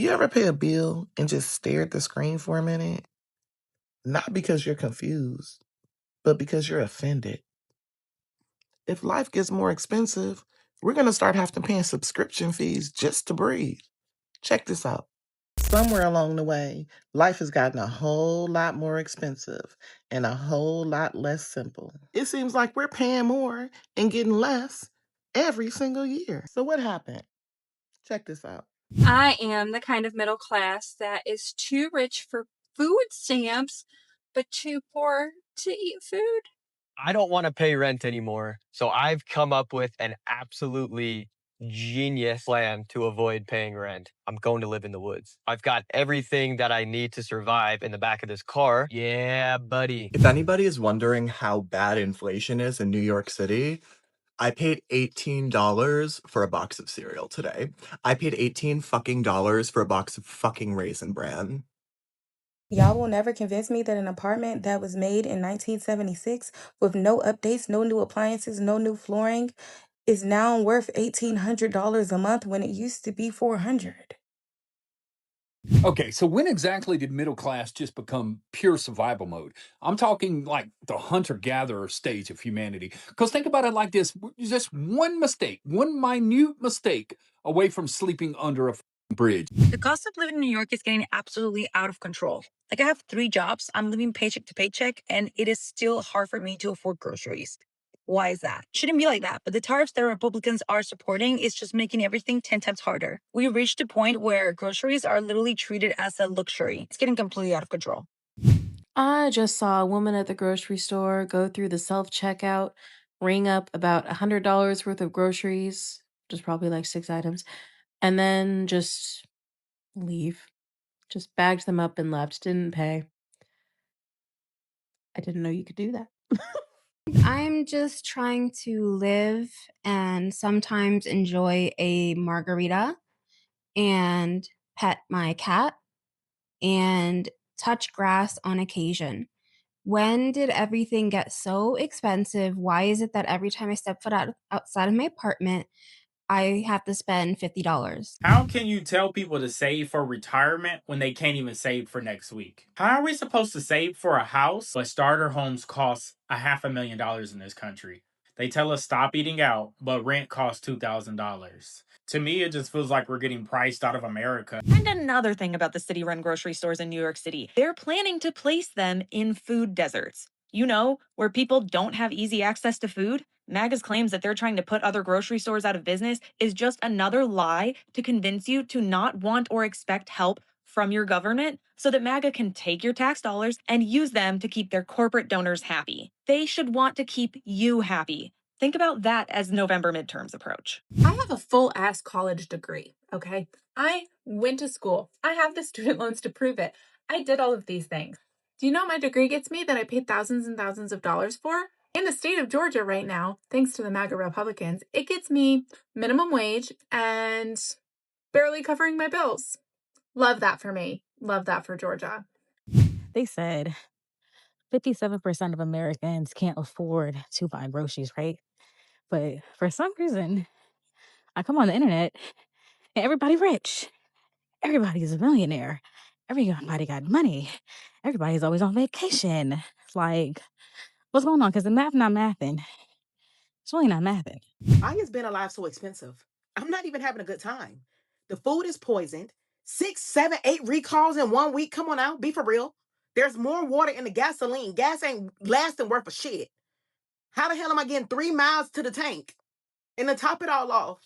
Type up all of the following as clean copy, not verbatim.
You ever pay a bill and just stare at the screen for a minute? Not because you're confused, but because you're offended. If life gets more expensive, we're going to start having to pay subscription fees just to breathe. Check this out. Somewhere along the way, life has gotten a whole lot more expensive and a whole lot less simple. It seems like we're paying more and getting less every single year. So what happened? Check this out. I am the kind of middle class that is too rich for food stamps, but too poor to eat food. I don't want to pay rent anymore. So I've come up with an absolutely genius plan to avoid paying rent. I'm going to live in the woods. I've got everything that I need to survive in the back of this car. Yeah, buddy. If anybody is wondering how bad inflation is in New York City, I paid $18 for a box of cereal today. I paid 18 fucking dollars for a box of fucking Raisin Bran. Y'all will never convince me that an apartment that was made in 1976 with no updates, no new appliances, no new flooring is now worth $1,800 a month when it used to be $400. Okay, so when exactly did middle class just become pure survival mode? I'm talking like the hunter gatherer stage of humanity. Because think about it like this, just one mistake, one minute mistake away from sleeping under a bridge. The cost of living in New York is getting absolutely out of control. Like, I have 3 jobs, I'm living paycheck to paycheck, and it is still hard for me to afford groceries. Why is that? Shouldn't be like that, but the tariffs that Republicans are supporting is just making everything 10 times harder. We reached a point where groceries are literally treated as a luxury. It's getting completely out of control. I just saw a woman at the grocery store go through the self checkout, ring up about $100 worth of groceries, just probably like 6 items, and then just leave. Just bagged them up and left. Didn't pay. I didn't know you could do that. I'm just trying to live and sometimes enjoy a margarita and pet my cat and touch grass on occasion. When did everything get so expensive? Why is it that every time I step foot outside of my apartment, I have to spend $50? How can you tell people to save for retirement when they can't even save for next week? How are we supposed to save for a house but starter homes cost $500,000 in this country? They tell us stop eating out, but rent costs $2,000. To me, it just feels like we're getting priced out of America. And another thing about the city-run grocery stores in New York City, they're planning to place them in food deserts. You know, where people don't have easy access to food. MAGA's claims that they're trying to put other grocery stores out of business is just another lie to convince you to not want or expect help from your government so that MAGA can take your tax dollars and use them to keep their corporate donors happy. They should want to keep you happy. Think about that as November midterms approach. I have a full ass college degree, okay? I went to school. I have the student loans to prove it. I did all of these things. Do you know what my degree gets me that I paid thousands and thousands of dollars for? In the state of Georgia right now, thanks to the MAGA Republicans, it gets me minimum wage and barely covering my bills. Love that for me. Love that for Georgia. They said 57% of Americans can't afford to buy groceries, right? But for some reason, I come on the internet and everybody rich. Everybody's a millionaire. Everybody got money. Everybody's always on vacation. It's like, what's going on? Because the math not mathing. It's really not mathing. Why is being alive so expensive? I'm not even having a good time. The food is poisoned. 6, 7, 8 recalls in 1 week. Come on now, be for real. There's more water in the gasoline. Gas ain't lasting worth a shit. How the hell am I getting 3 miles to the tank? And to top it all off,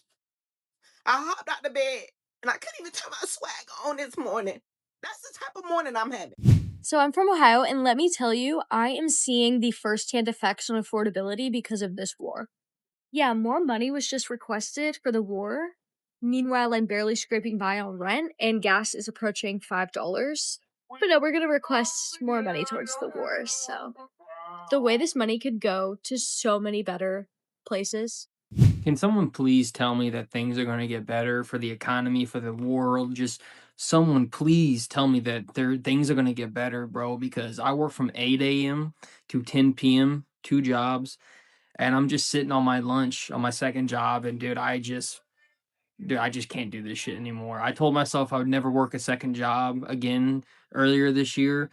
I hopped out the bed and I couldn't even turn my swag on this morning. That's the type of morning I'm having. So I'm from Ohio, and let me tell you, I am seeing the firsthand effects on affordability because of this war. Yeah, more money was just requested for the war. Meanwhile, I'm barely scraping by on rent, and gas is approaching $5. But no, we're going to request more money towards the war. So the way this money could go to so many better places. Can someone please tell me that things are going to get better for the economy, for the world? Just someone please tell me that things are going to get better, bro, because I work from 8 a.m. to 10 p.m., 2 jobs, and I'm just sitting on my lunch on my second job, and dude, dude, I just can't do this shit anymore. I told myself I would never work a second job again earlier this year,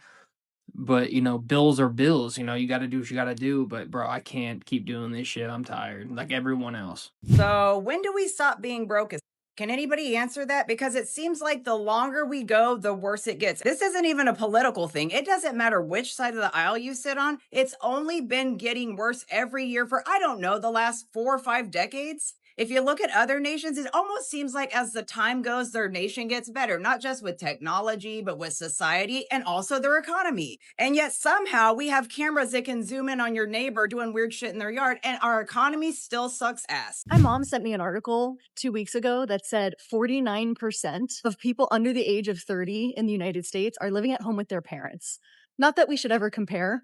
but bills are bills. You got to do what you got to do. But bro, I can't keep doing this shit. I'm tired, like everyone else. So when do we stop being broke? Can anybody answer that? Because it seems like the longer we go, the worse it gets. This isn't even a political thing. It doesn't matter which side of the aisle you sit on. It's only been getting worse every year for, I don't know, the last 4 or 5 decades. If you look at other nations, it almost seems like as the time goes, their nation gets better, not just with technology, but with society and also their economy. And yet somehow we have cameras that can zoom in on your neighbor doing weird shit in their yard, and our economy still sucks ass. My mom sent me an article 2 weeks ago that said 49% of people under the age of 30 in the United States are living at home with their parents. Not that we should ever compare,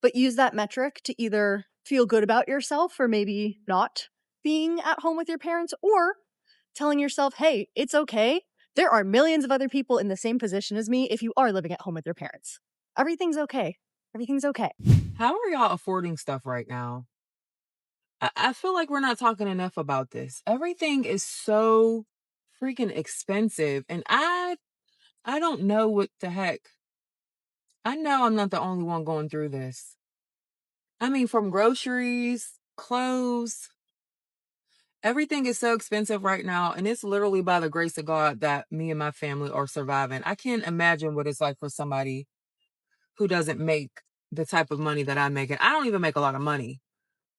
but use that metric to either feel good about yourself or maybe not being at home with your parents, or telling yourself, hey, it's okay. There are millions of other people in the same position as me if you are living at home with your parents. Everything's okay. Everything's okay. How are y'all affording stuff right now? I feel like we're not talking enough about this. Everything is so freaking expensive, and I don't know what the heck. I know I'm not the only one going through this. I mean, from groceries, clothes, everything is so expensive right now, and it's literally by the grace of God that me and my family are surviving. I can't imagine what it's like for somebody who doesn't make the type of money that I make, and I don't even make a lot of money.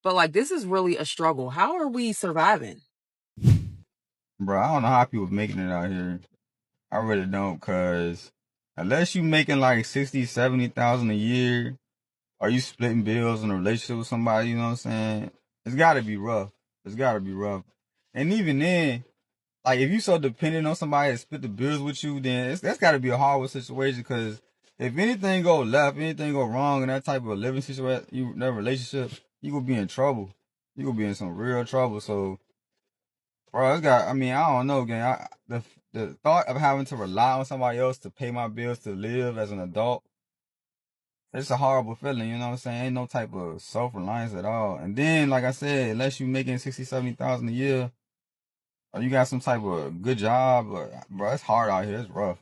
But like, this is really a struggle. How are we surviving? Bro, I don't know how people making it out here. I really don't, cause unless you making like 60, 70,000 a year, or you splitting bills in a relationship with somebody, you know what I'm saying? It's gotta be rough. It's gotta be rough. And even then, like if you so dependent on somebody to split the bills with you, then that's gotta be a horrible situation, cause if anything go left, anything go wrong in that type of living situation, that relationship, you gonna be in trouble. You gonna be in some real trouble. So, bro, I mean, I don't know, gang. The thought of having to rely on somebody else to pay my bills to live as an adult, it's a horrible feeling, you know what I'm saying? Ain't no type of self-reliance at all. And then, like I said, unless you making 60, 70,000 a year, or you got some type of good job, bro, it's hard out here. It's rough.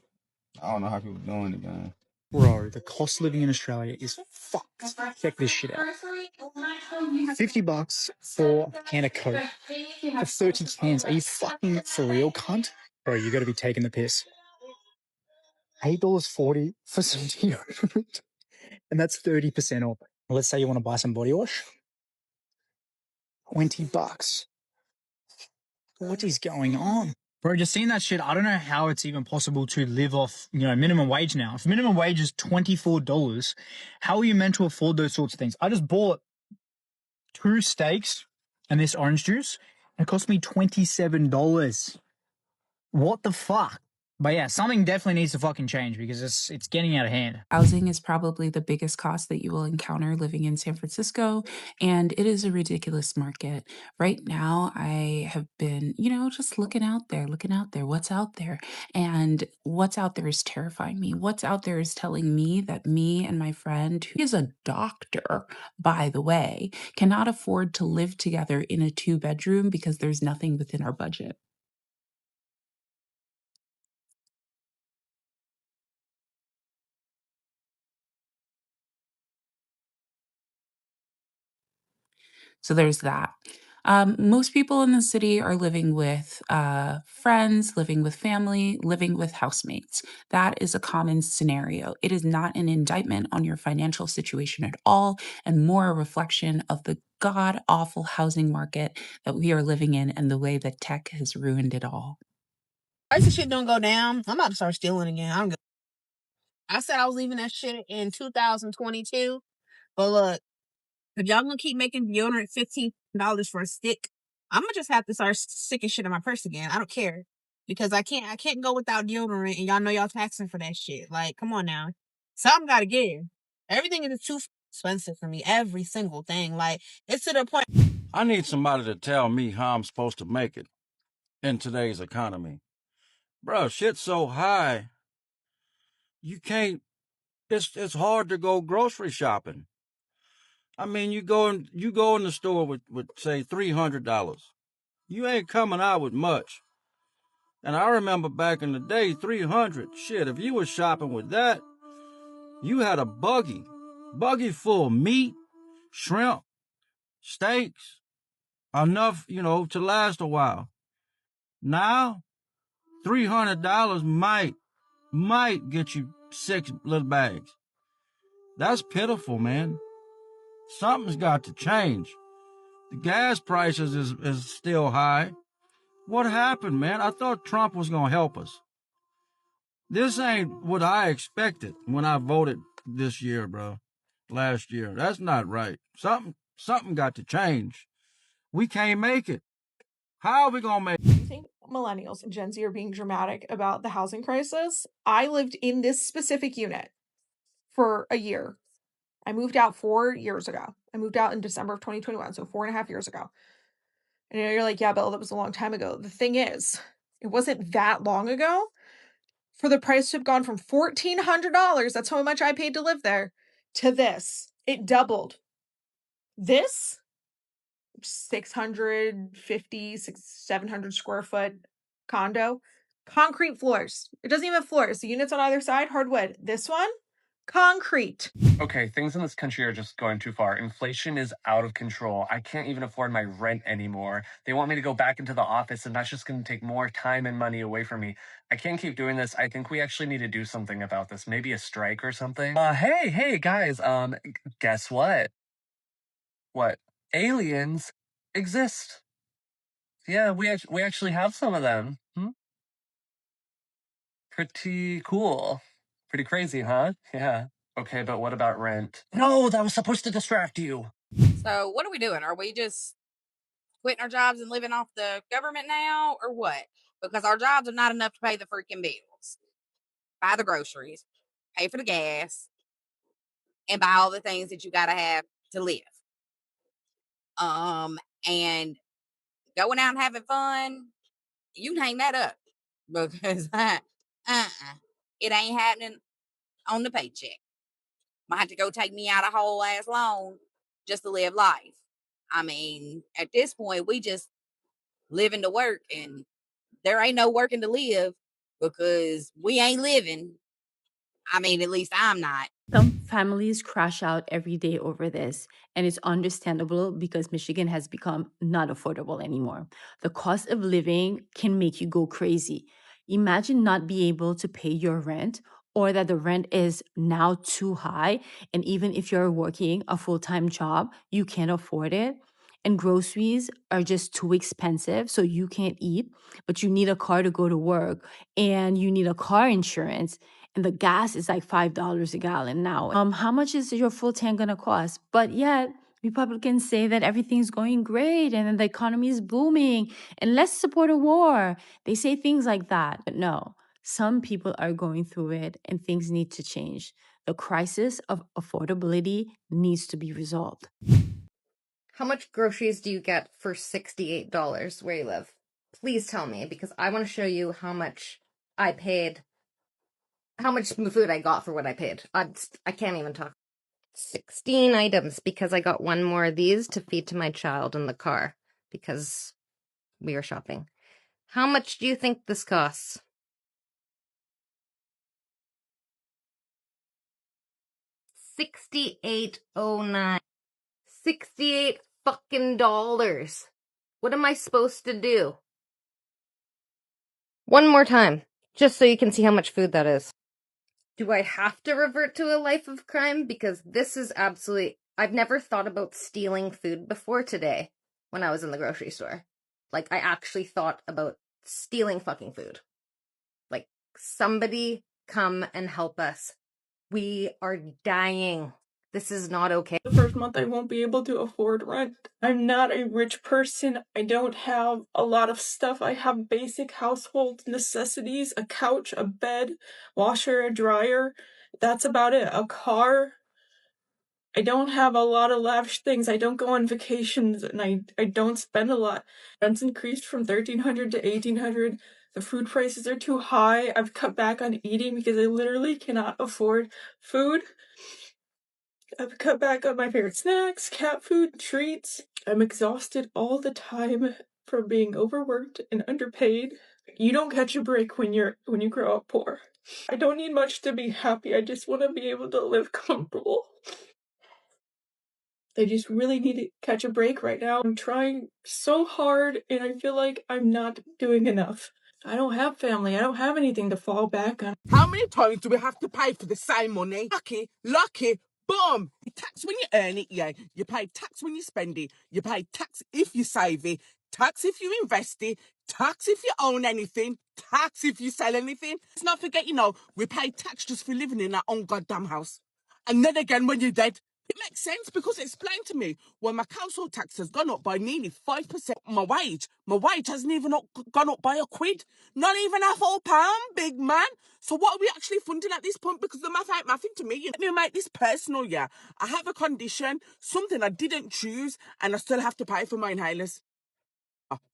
I don't know how people doing it, gang. Bro, the cost of living in Australia is fucked. Check this shit out. $50 for a can of Coke. For 30 cans. Are you fucking for real, cunt? Bro, you gotta be taking the piss. $8.40 for some deodorant. And that's 30% off. Let's say you want to buy some body wash. $20. What is going on? Bro, just seeing that shit, I don't know how it's even possible to live off, minimum wage now. If minimum wage is $24, how are you meant to afford those sorts of things? I just bought 2 steaks and this orange juice, and it cost me $27. What the fuck? But yeah, something definitely needs to fucking change because it's getting out of hand. Housing is probably the biggest cost that you will encounter living in San Francisco, and it is a ridiculous market. Right now, I have been, just looking out there, what's out there. And what's out there is terrifying me. What's out there is telling me that me and my friend, who is a doctor, by the way, cannot afford to live together in a 2-bedroom because there's nothing within our budget. So there's that. Most people in the city are living with friends, living with family, living with housemates. That is a common scenario. It is not an indictment on your financial situation at all, and more a reflection of the god-awful housing market that we are living in and the way that tech has ruined it all. Price of shit don't go down. I'm about to start stealing again. I said I was leaving that shit in 2022, but look, if y'all gonna keep making deodorant $15 for a stick, I'm gonna just have to start sticking shit in my purse again. I don't care, because I can't go without deodorant, and y'all know y'all taxing for that shit. Like, come on now, something gotta give. Everything is too expensive for me. Every single thing, like, it's to the point. I need somebody to tell me how I'm supposed to make it in today's economy. Bro, shit's so high. You can't, it's hard to go grocery shopping. I mean, you go in the store with say $300. You ain't coming out with much. And I remember back in the day, 300. Shit, if you was shopping with that, you had a buggy full of meat, shrimp, steaks, enough, to last a while. Now, $300 might get you 6 little bags. That's pitiful, man. Something's got to change. The gas prices is still high. What happened, man? I thought Trump was going to help us. This ain't what I expected when I voted this year, bro. Last year. That's not right. Something got to change. We can't make it. How are we going to make it? I think millennials and Gen Z are being dramatic about the housing crisis. I lived in this specific unit for a year. I moved out 4 years ago. I moved out in December of 2021, so 4.5 years ago. And you're like, yeah, Bill, that was a long time ago. The thing is, it wasn't that long ago for the price to have gone from $1,400, that's how much I paid to live there, to this. It doubled. This 700 square foot condo, concrete floors. It doesn't even have floors. The units on either side, hardwood. This one, concrete. Okay, things in this country are just going too far. Inflation is out of control. I can't even afford my rent anymore. They want me to go back into the office, and that's just going to take more time and money away from me. I can't keep doing this. I think we actually need to do something about this. Maybe a strike or something. Hey, guys. Guess what? What? Aliens exist. Yeah, we actually have some of them. Pretty cool. Pretty crazy, huh? Yeah. Okay, but what about rent? No, that was supposed to distract you. So what are we doing? Are we just quitting our jobs and living off the government now, or what? Because our jobs are not enough to pay the freaking bills, buy the groceries, pay for the gas, and buy all the things that you gotta have to live. And going out and having fun, you can hang that up because it ain't happening on the paycheck. Might have to go take me out a whole ass loan just to live life. I mean, at this point, we just living to work, and there ain't no working to live because we ain't living. I mean, at least I'm not. Some families crash out every day over this, and it's understandable because Michigan has become not affordable anymore. The cost of living can make you go crazy. Imagine not being able to pay your rent, or that the rent is now too high, and even if you're working a full-time job, you can't afford it. And groceries are just too expensive, so you can't eat, but you need a car to go to work, and you need a car insurance, and the gas is like $5 a gallon now. How much is your full tank gonna cost? But yet, Republicans say that everything's going great and then the economy is booming and let's support a war. They say things like that. But no, some people are going through it and things need to change. The crisis of affordability needs to be resolved. How much groceries do you get for $68 where you live? Please tell me, because I want to show you how much I paid, how much food I got for what I paid. I can't even talk. 16 items, because I got one more of these to feed to my child in the car because we were shopping. How much do you think this costs? $68.09. 68 fucking dollars. What am I supposed to do? One more time, just so you can see how much food that is. Do I have to revert to a life of crime? Because this is absolutely... I've never thought about stealing food before today when I was in the grocery store. Like, I actually thought about stealing fucking food. Like, somebody come and help us. We are dying. This is not okay. The first month I won't be able to afford rent. I'm not a rich person. I don't have a lot of stuff. I have basic household necessities, a couch, a bed, washer, a dryer. That's about it. A car. I don't have a lot of lavish things. I don't go on vacations, and I don't spend a lot. Rent's increased from $1,300 to $1,800. The food prices are too high. I've cut back on eating because I literally cannot afford food. I've cut back on my favorite snacks, cat food, treats. I'm exhausted all the time from being overworked and underpaid. You don't catch a break when you grow up poor. I don't need much to be happy. I just want to be able to live comfortable. I just really need to catch a break right now. I'm trying so hard and I feel like I'm not doing enough. I don't have family. I don't have anything to fall back on. How many times do we have to pay for the same money? Lucky, boom! You tax when you earn it, yeah. You pay tax when you spend it. You pay tax if you save it. Tax if you invest it. Tax if you own anything. Tax if you sell anything. Let's not forget, we pay tax just for living in our own goddamn house. And then again, when you're dead, it makes sense because explain to me, when my council tax has gone up by nearly 5%, my wage hasn't even gone up by a quid. Not even a full pound, big man. So what are we actually funding at this point? Because the math ain't mathing to me. Let me make this personal, yeah. I have a condition, something I didn't choose, and I still have to pay for my inhalers.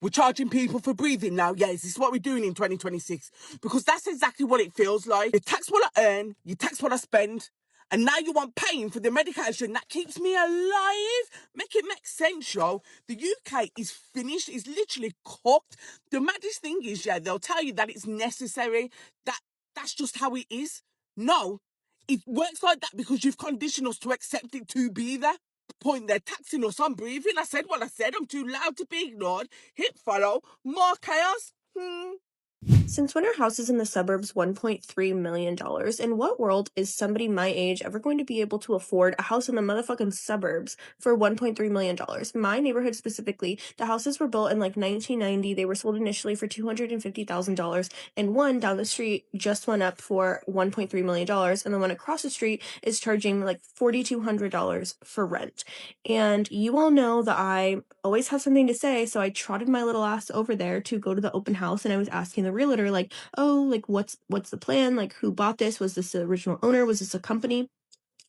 We're charging people for breathing now. Yeah, is this what we're doing in 2026? Because that's exactly what it feels like. You tax what I earn, you tax what I spend, and now you want paying for the medication that keeps me alive. Make it make sense, yo. The UK is finished. It's literally cooked. The maddest thing is, yeah, they'll tell you that it's necessary. That's just how it is. No, it works like that because you've conditioned us to accept it to be there. Point, they're taxing us on breathing. I said what I said. I'm too loud to be ignored. Hit follow. More chaos. Since when are houses in the suburbs $1.3 million? In what world is somebody my age ever going to be able to afford a house in the motherfucking suburbs for $1.3 million? My neighborhood specifically, the houses were built in like 1990. They were sold initially for $250,000, and one down the street just went up for $1.3 million, and the one across the street is charging like $4,200 for rent. And you all know that I always have something to say, so I trotted my little ass over there to go to the open house, and I was asking the realtor, like, oh, like, what's the plan? Like, who bought this? Was this the original owner? Was this a company?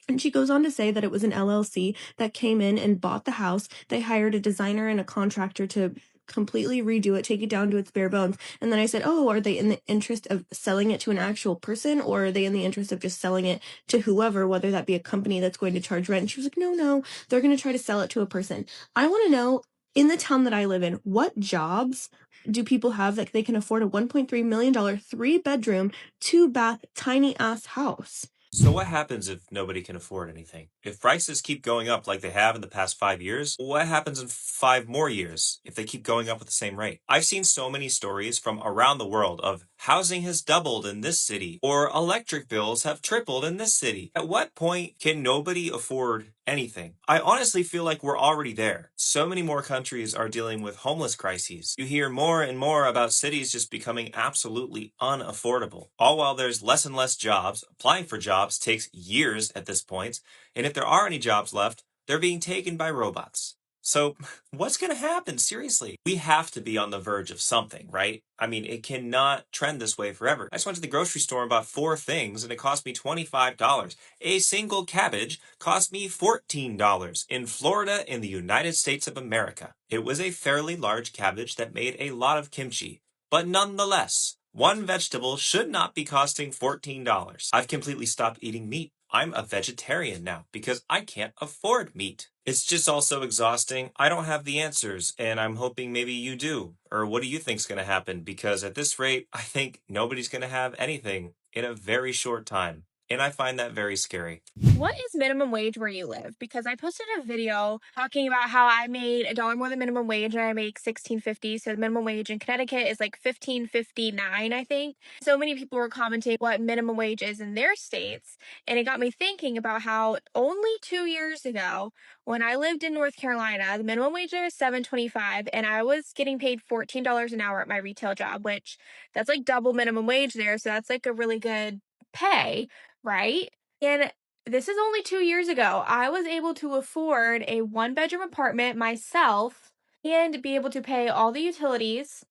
And she goes on to say that it was an LLC that came in and bought the house. They hired a designer and a contractor to completely redo it, take it down to its bare bones. And then I said, oh, are they in the interest of selling it to an actual person, or are they in the interest of just selling it to whoever, whether that be a company that's going to charge rent? And she was like, no, they're going to try to sell it to a person. I want to know, in the town that I live in, what jobs do people have that they can afford a $1.3 million 3-bedroom, 2-bath, tiny ass house? So what happens if nobody can afford anything? If prices keep going up like they have in the past 5 years, what happens in 5 more years if they keep going up at the same rate? I've seen so many stories from around the world of housing has doubled in this city or electric bills have tripled in this city. At what point can nobody afford anything? I honestly feel like we're already there. So many more countries are dealing with homeless crises. You hear more and more about cities just becoming absolutely unaffordable. All while there's less and less jobs. Applying for jobs takes years at this point, and if there are any jobs left, they're being taken by robots. So, what's going to happen? Seriously, we have to be on the verge of something, right? I mean, it cannot trend this way forever. I just went to the grocery store and bought 4 things, and it cost me $25. A single cabbage cost me $14 in Florida, in the United States of America. It was a fairly large cabbage that made a lot of kimchi, but nonetheless, one vegetable should not be costing $14. I've completely stopped eating meat. I'm a vegetarian now because I can't afford meat. It's just also exhausting. I don't have the answers, and I'm hoping maybe you do. Or what do you think's going to happen? Because at this rate, I think nobody's going to have anything in a very short time. And I find that very scary. What is minimum wage where you live? Because I posted a video talking about how I made $1 more than minimum wage and I make $16.50. So the minimum wage in Connecticut is like $15.59, I think. So many people were commenting what minimum wage is in their states. And it got me thinking about how only 2 years ago, when I lived in North Carolina, the minimum wage there is $7.25, and I was getting paid $14 an hour at my retail job, which that's like double minimum wage there. So that's like a really good pay, right? And this is only 2 years ago. I was able to afford a 1-bedroom apartment myself and be able to pay all the utilities,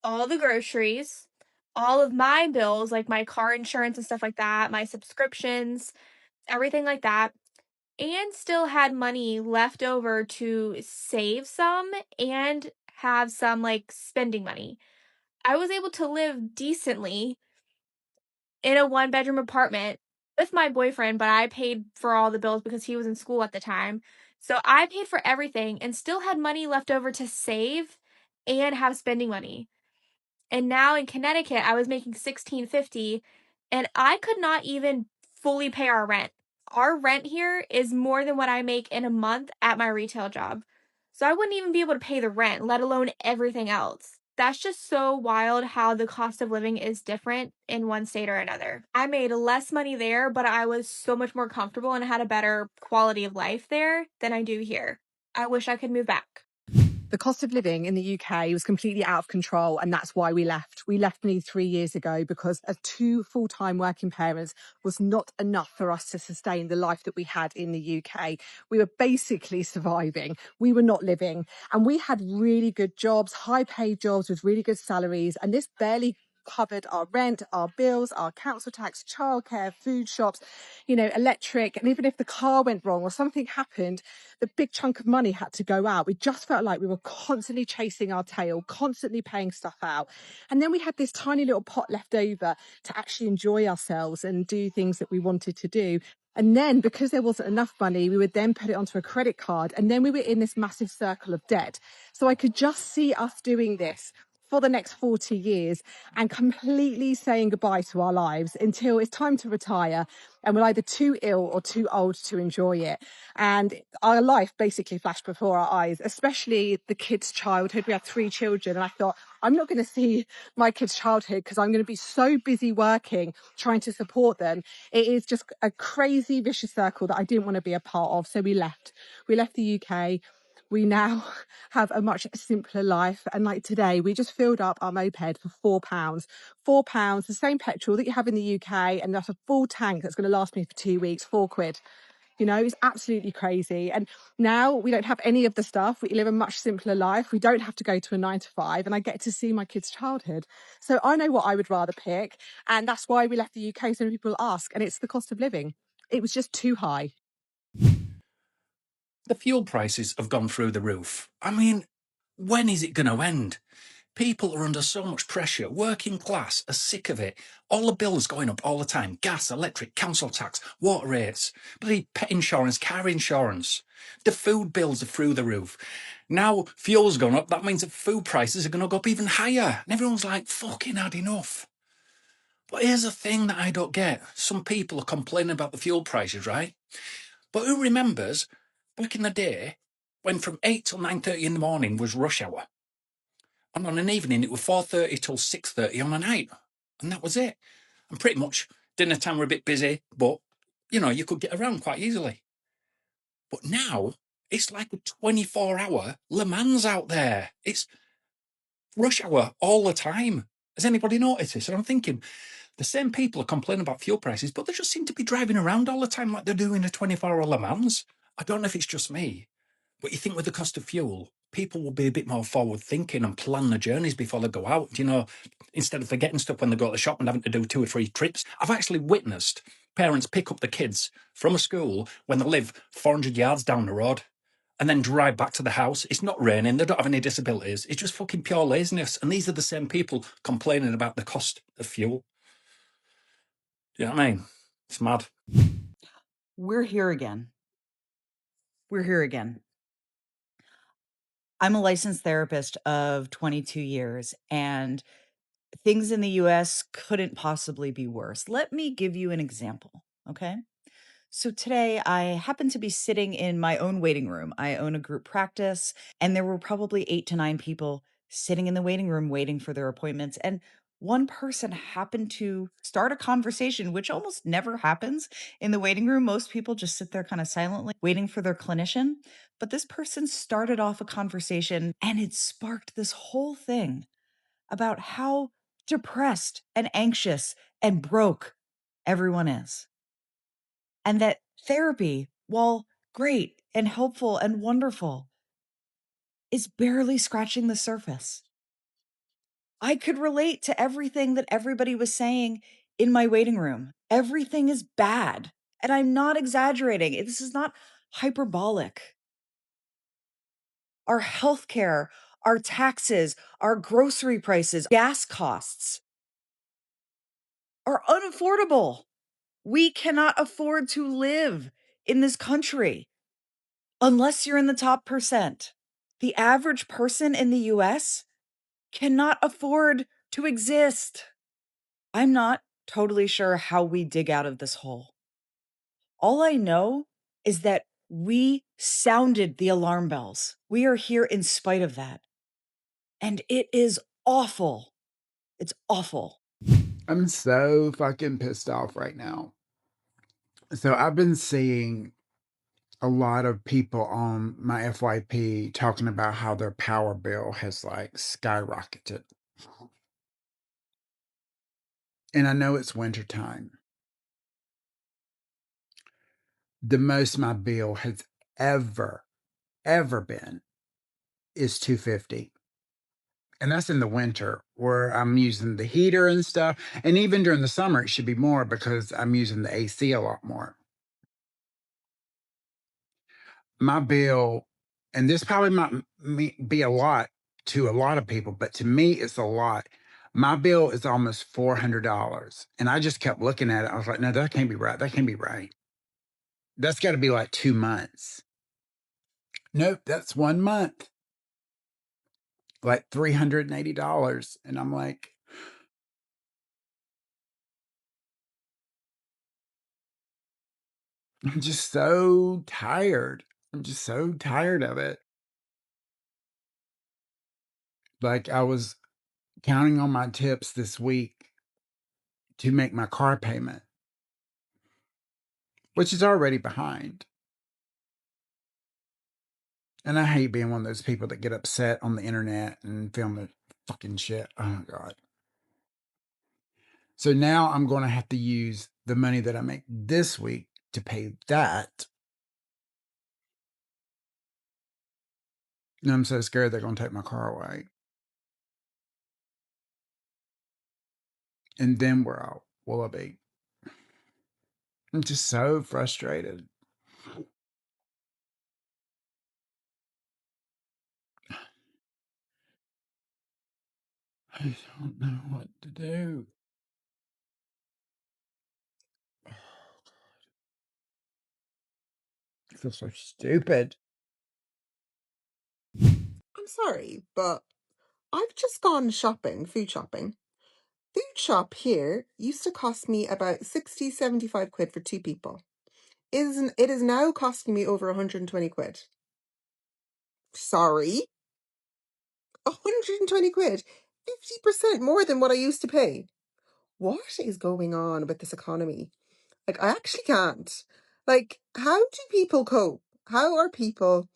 all the groceries, all of my bills, like my car insurance and stuff like that, my subscriptions, everything like that, and still had money left over to save some and have some like spending money. I was able to live decently in a 1-bedroom apartment with my boyfriend, but I paid for all the bills because he was in school at the time. So I paid for everything and still had money left over to save and have spending money. And now in Connecticut, I was making 16.50 and I could not even fully pay our rent. Our rent here is more than what I make in a month at my retail job. So I wouldn't even be able to pay the rent, let alone everything else. That's just so wild how the cost of living is different in one state or another. I made less money there, but I was so much more comfortable and had a better quality of life there than I do here. I wish I could move back. The cost of living in the UK was completely out of control, and that's why we left. We left nearly 3 years ago because as 2 full-time working parents was not enough for us to sustain the life that we had in the UK. We were basically surviving. We were not living, and we had really good jobs, high-paid jobs with really good salaries, and this barely covered our rent, our bills, our council tax, childcare, food shops, electric. And even if the car went wrong or something happened, the big chunk of money had to go out. We just felt like we were constantly chasing our tail, constantly paying stuff out. And then we had this tiny little pot left over to actually enjoy ourselves and do things that we wanted to do. And then because there wasn't enough money, we would then put it onto a credit card. And then we were in this massive circle of debt. So I could just see us doing this for the next 40 years and completely saying goodbye to our lives until it's time to retire and we're either too ill or too old to enjoy it. And our life basically flashed before our eyes, especially the kids' childhood. We had 3 children and I thought, I'm not going to see my kids' childhood because I'm going to be so busy working, trying to support them. It is just a crazy vicious circle that I didn't want to be a part of. So we left. We left the UK. We now have a much simpler life. And like today, we just filled up our moped for £4. £4, the same petrol that you have in the UK. And that's a full tank that's going to last me for 2 weeks, £4. It's absolutely crazy. And now we don't have any of the stuff. We live a much simpler life. We don't have to go to a 9 to 5 and I get to see my kids' childhood. So I know what I would rather pick. And that's why we left the UK. So many people ask, and it's the cost of living. It was just too high. The fuel prices have gone through the roof. I mean, when is it going to end? People are under so much pressure. Working class are sick of it. All the bills going up all the time. Gas, electric, council tax, water rates, bloody pet insurance, car insurance. The food bills are through the roof. Now fuel's gone up. That means that food prices are going to go up even higher. And everyone's like, fucking had enough. But here's the thing that I don't get. Some people are complaining about the fuel prices, right? But who remembers back in the day when from 8 till 9:30 in the morning was rush hour? And on an evening, it was 4:30 till 6:30 on a night. And that was it. And pretty much dinner time were a bit busy, but, you could get around quite easily. But now, it's like a 24-hour Le Mans out there. It's rush hour all the time. Has anybody noticed this? And I'm thinking, the same people are complaining about fuel prices, but they just seem to be driving around all the time like they're doing a 24-hour Le Mans. I don't know if it's just me, but you think with the cost of fuel, people will be a bit more forward thinking and plan their journeys before they go out, instead of forgetting stuff when they go to the shop and having to do 2 or 3 trips. I've actually witnessed parents pick up the kids from a school when they live 400 yards down the road and then drive back to the house. It's not raining, they don't have any disabilities. It's just fucking pure laziness. And these are the same people complaining about the cost of fuel. Do you know what I mean? It's mad. We're here again. We're here again. I'm a licensed therapist of 22 years, and things in the US couldn't possibly be worse. Let me give you an example, okay? So today I happened to be sitting in my own waiting room. I own a group practice, and there were probably 8 to 9 people sitting in the waiting room waiting for their appointments. And one person happened to start a conversation, which almost never happens in the waiting room. Most people just sit there kind of silently waiting for their clinician. But this person started off a conversation and it sparked this whole thing about how depressed and anxious and broke everyone is. And that therapy, while great and helpful and wonderful, is barely scratching the surface. I could relate to everything that everybody was saying in my waiting room. Everything is bad. And I'm not exaggerating. This is not hyperbolic. Our healthcare, our taxes, our grocery prices, gas costs are unaffordable. We cannot afford to live in this country unless you're in the top percent. The average person in the US cannot afford to exist. I'm not totally sure how we dig out of this hole. All I know is that we sounded the alarm bells. We are here in spite of that. And it is awful. It's awful. I'm so fucking pissed off right now. So I've been seeing a lot of people on my FYP talking about how their power bill has like skyrocketed. And I know it's wintertime. The most my bill has ever been is $250. And that's in the winter where I'm using the heater and stuff. And even during the summer, it should be more because I'm using the AC a lot more. My bill, and this probably might be a lot to a lot of people, but to me, it's a lot. My bill is almost $400. And I just kept looking at it. I was like, no, that can't be right. That can't be right. That's got to be like 2 months. Nope, that's 1 month. Like $380. And I'm like, I'm just so tired. I'm just so tired of it. Like I was counting on my tips this week to make my car payment, which is already behind. And I hate being one of those people that get upset on the internet and film the fucking shit. Oh, God. So now I'm going to have to use the money that I make this week to pay that. And I'm so scared they're going to take my car away. And then where will I be? I'm just so frustrated. I don't know what to do. I feel so stupid. I'm sorry, but I've just gone shopping, food shopping. Food shop here used to cost me about 60, 75 quid for 2 people. It is now costing me over 120 quid. Sorry? 120 quid? 50% more than what I used to pay. What is going on with this economy? Like, I actually can't. Like, how do people cope? How are people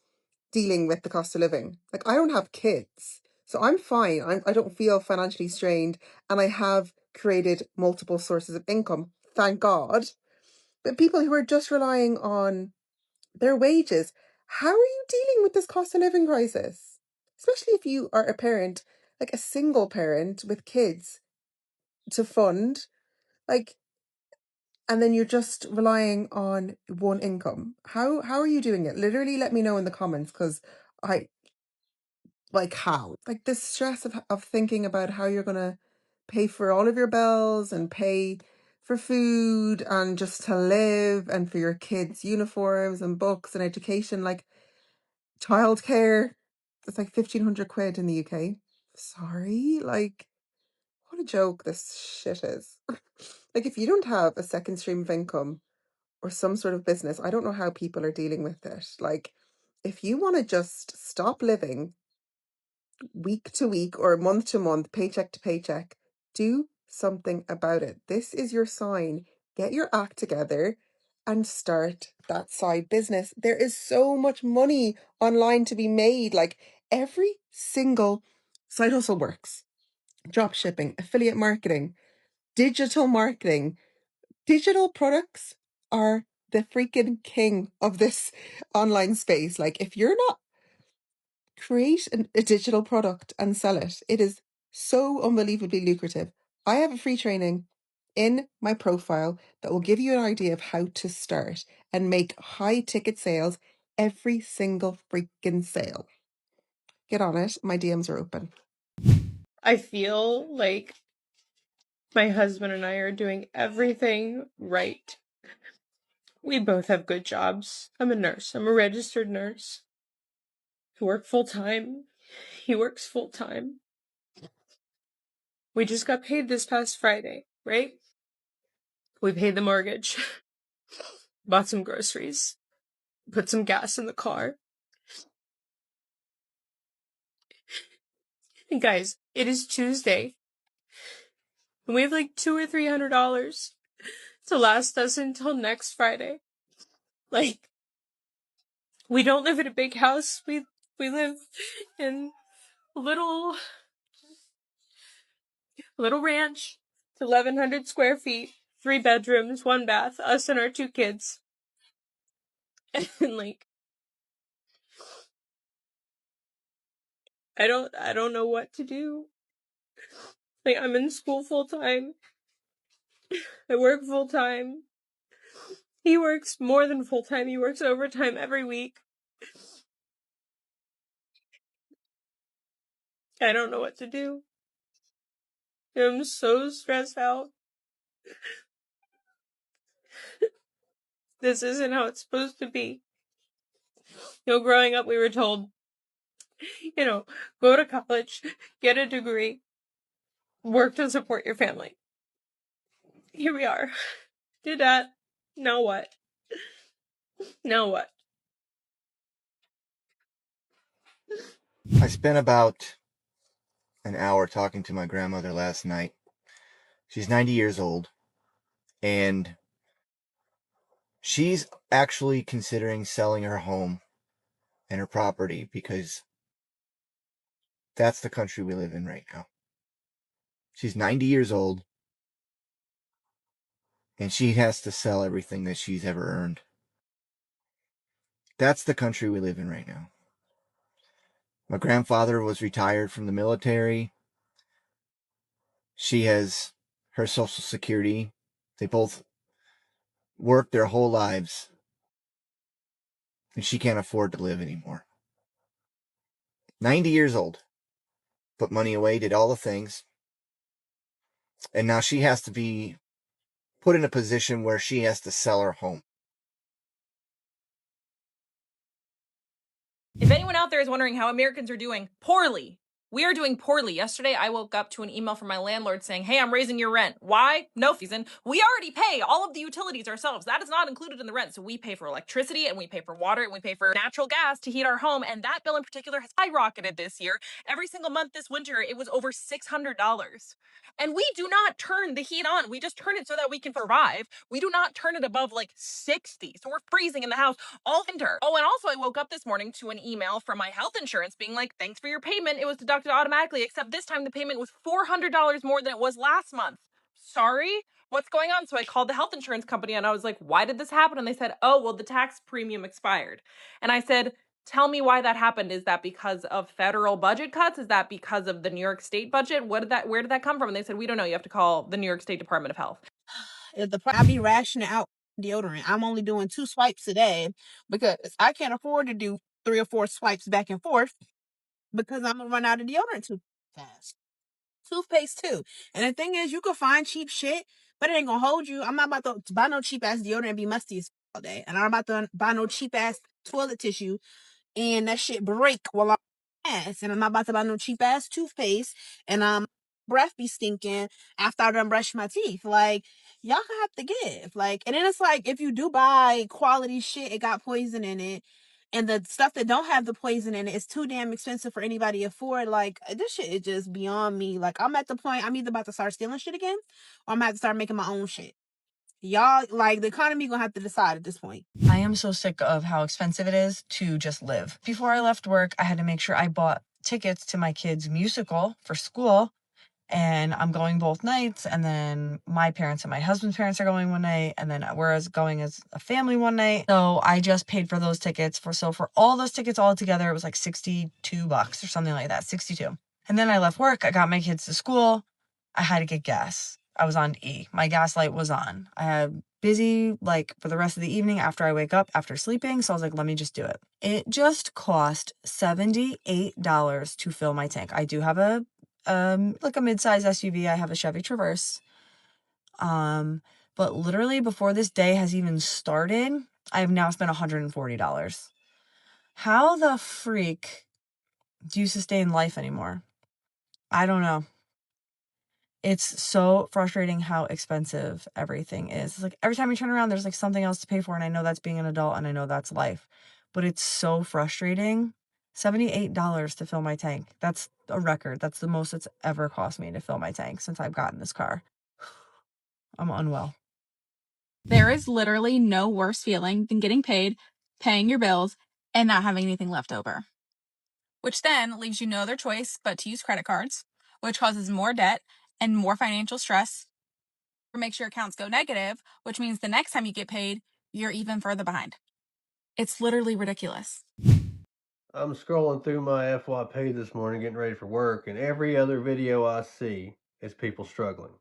dealing with the cost of living? Like, I don't have kids, so I'm fine. I don't feel financially strained, and I have created multiple sources of income, thank God. But people who are just relying on their wages, how are you dealing with this cost of living crisis? Especially if you are a parent, like a single parent with kids to fund, like, and then you're just relying on one income. How are you doing it? Literally let me know in the comments, because I like how. Like this stress of thinking about how you're gonna pay for all of your bills and pay for food and just to live and for your kids' uniforms and books and education, like childcare. It's like 1,500 quid in the UK. Sorry, like what a joke this shit is. Like if you don't have a second stream of income or some sort of business, I don't know how people are dealing with it. Like if you want to just stop living week to week or month to month, paycheck to paycheck, do something about it. This is your sign. Get your act together and start that side business. There is so much money online to be made. Like every single side hustle works. Drop shipping, affiliate marketing, digital marketing, digital products are the freaking king of this online space. Like if you're not create a digital product and sell it, it is so unbelievably lucrative. I have a free training in my profile that will give you an idea of how to start and make high ticket sales every single freaking sale. Get on it. My DMs are open. I feel like My husband and I are doing everything right. We both have good jobs. I'm a nurse. I'm a registered nurse. I work full-time. He works full-time. We just got paid this past Friday, right? We paid the mortgage. Bought some groceries. Put some gas in the car. And guys, it is Tuesday. And we have like $200 or $300 to last us until next Friday. Like, we don't live in a big house. We live in a little ranch. It's 1,100 square feet, 3 bedrooms, 1 bath, us and our 2 kids. And like, I don't know what to do. Like, I'm in school full-time. I work full-time. He works more than full-time. He works overtime every week. I don't know what to do. I'm so stressed out. This isn't how it's supposed to be. You know, growing up, we were told, you know, go to college, get a degree, work to support your family. Here we are. Did that. Now what? Now what? I spent about an hour talking to my grandmother last night. She's 90 years old, and she's actually considering selling her home and her property because that's the country we live in right now. She's 90 years old, and she has to sell everything that she's ever earned. That's the country we live in right now. My grandfather was retired from the military. She has her Social Security. They both worked their whole lives, and she can't afford to live anymore. 90 years old. Put money away, did all the things. And now she has to be put in a position where she has to sell her home. If anyone out there is wondering how Americans are doing poorly, we are doing poorly. Yesterday, I woke up to an email from my landlord saying, hey, I'm raising your rent. Why? No reason. We already pay all of the utilities ourselves. That is not included in the rent. So we pay for electricity, and we pay for water, and we pay for natural gas to heat our home. And that bill in particular has skyrocketed this year. Every single month this winter, it was over $600. And we do not turn the heat on. We just turn it so that we can survive. We do not turn it above like 60. So we're freezing in the house all winter. Oh, and also I woke up this morning to an email from my health insurance being like, thanks for your payment. It was deducted automatically, except this time the payment was $400 more than it was last month. Sorry? What's going on? So I called the health insurance company and I was like, why did this happen? And they said, oh, well, the tax premium expired. And I said, tell me why that happened. Is that because of federal budget cuts? Is that because of the New York State budget? Where did that come from? And they said, we don't know. You have to call the New York State Department of Health. I be rationing out deodorant. I'm only doing 2 swipes a day because I can't afford to do 3 or 4 swipes back and forth because I'm gonna run out of deodorant too fast. Toothpaste too. And the thing is, you can find cheap shit, but it ain't gonna hold you. I'm not about to buy no cheap ass deodorant and be musty as all day. And I'm about to buy no cheap ass toilet tissue and that shit break while I'm ass. And I'm not about to buy no cheap ass toothpaste and breath be stinking after I done brush my teeth. Like, y'all have to give. Like, and then it's like, if you do buy quality shit, it got poison in it. And the stuff that don't have the poison in it is too damn expensive for anybody to afford. Like, this shit is just beyond me. Like, I'm at the point, I'm either about to start stealing shit again, or I'm about to start making my own shit. Y'all, like, the economy gonna have to decide at this point. I am so sick of how expensive it is to just live. Before I left work, I had to make sure I bought tickets to my kids' musical for school. And I'm going both nights, and then my parents and my husband's parents are going one night, and then we're going as a family one night. So I just paid for those tickets. For all those tickets all together, it was like $62 or something like that, 62. And then I left work. I got my kids to school. I had to get gas. I was on E. My gas light was on. I had busy like for the rest of the evening after I wake up after sleeping. So I was like, let me just do it. It just cost $78 to fill my tank. I do have a mid-size SUV. I have a Chevy Traverse. But literally before this day has even started, I have now spent $140. How the freak do you sustain life anymore? I don't know. It's so frustrating how expensive everything is. It's like every time you turn around, there's like something else to pay for. And I know that's being an adult and I know that's life, but it's so frustrating. $78 to fill my tank. That's a record. That's the most it's ever cost me to fill my tank since I've gotten this car. I'm unwell. There is literally no worse feeling than getting paid, paying your bills, and not having anything left over. Which then leaves you no other choice but to use credit cards, which causes more debt and more financial stress. Or makes your accounts go negative, which means the next time you get paid, you're even further behind. It's literally ridiculous. I'm scrolling through my FYP this morning getting ready for work, and every other video I see is people struggling.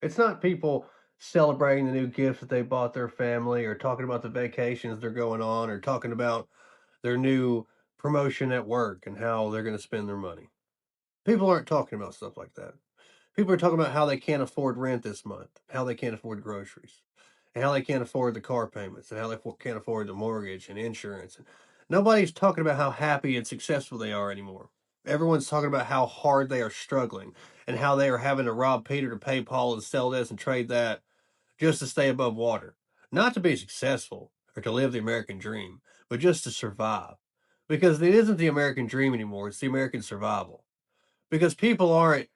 It's not people celebrating the new gifts that they bought their family, or talking about the vacations they're going on, or talking about their new promotion at work and how they're going to spend their money. People aren't talking about stuff like that. People are talking about how they can't afford rent this month, how they can't afford groceries, and how they can't afford the car payments, and how they can't afford the mortgage and insurance. And nobody's talking about how happy and successful they are anymore. Everyone's talking about how hard they are struggling and how they are having to rob Peter to pay Paul and sell this and trade that just to stay above water. Not to be successful or to live the American dream, but just to survive. Because it isn't the American dream anymore, it's the American survival. Because people aren't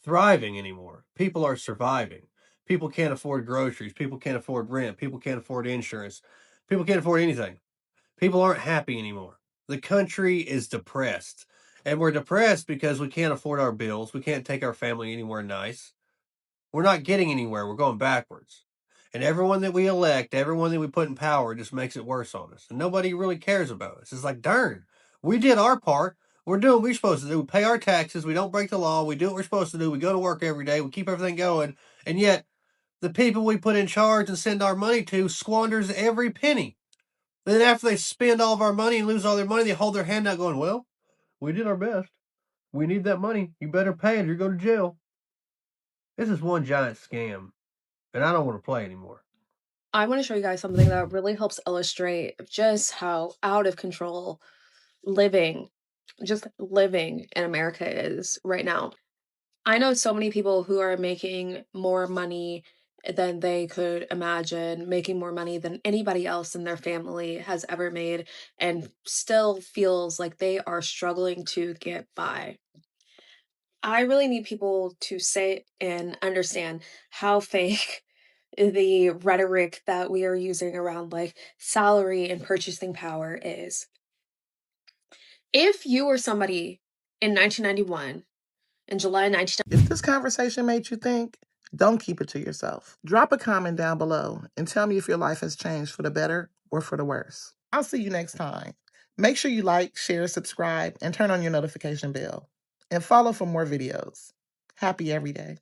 thriving anymore. People are surviving. People can't afford groceries. People can't afford rent. People can't afford insurance. People can't afford anything. People aren't happy anymore. The country is depressed. And we're depressed because we can't afford our bills. We can't take our family anywhere nice. We're not getting anywhere. We're going backwards. And everyone that we elect, everyone that we put in power just makes it worse on us. And nobody really cares about us. It's like, darn, we did our part. We're doing what we're supposed to do. We pay our taxes. We don't break the law. We do what we're supposed to do. We go to work every day. We keep everything going. And yet, the people we put in charge and send our money to squanders every penny. Then after they spend all of our money and lose all their money, they hold their hand out going, well, we did our best. We need that money. You better pay it or you're going to jail. This is one giant scam. And I don't want to play anymore. I want to show you guys something that really helps illustrate just how out of control living in America is right now. I know so many people who are making more money than they could imagine, making more money than anybody else in their family has ever made, and still feels like they are struggling to get by. I really need people to say and understand how fake the rhetoric that we are using around like salary and purchasing power is. If you were somebody in 1991, in July 1990, If this conversation made you think, don't keep it to yourself. Drop a comment down below and tell me if your life has changed for the better or for the worse. I'll see you next time. Make sure you like, share, subscribe, and turn on your notification bell. And follow for more videos. Happy every day.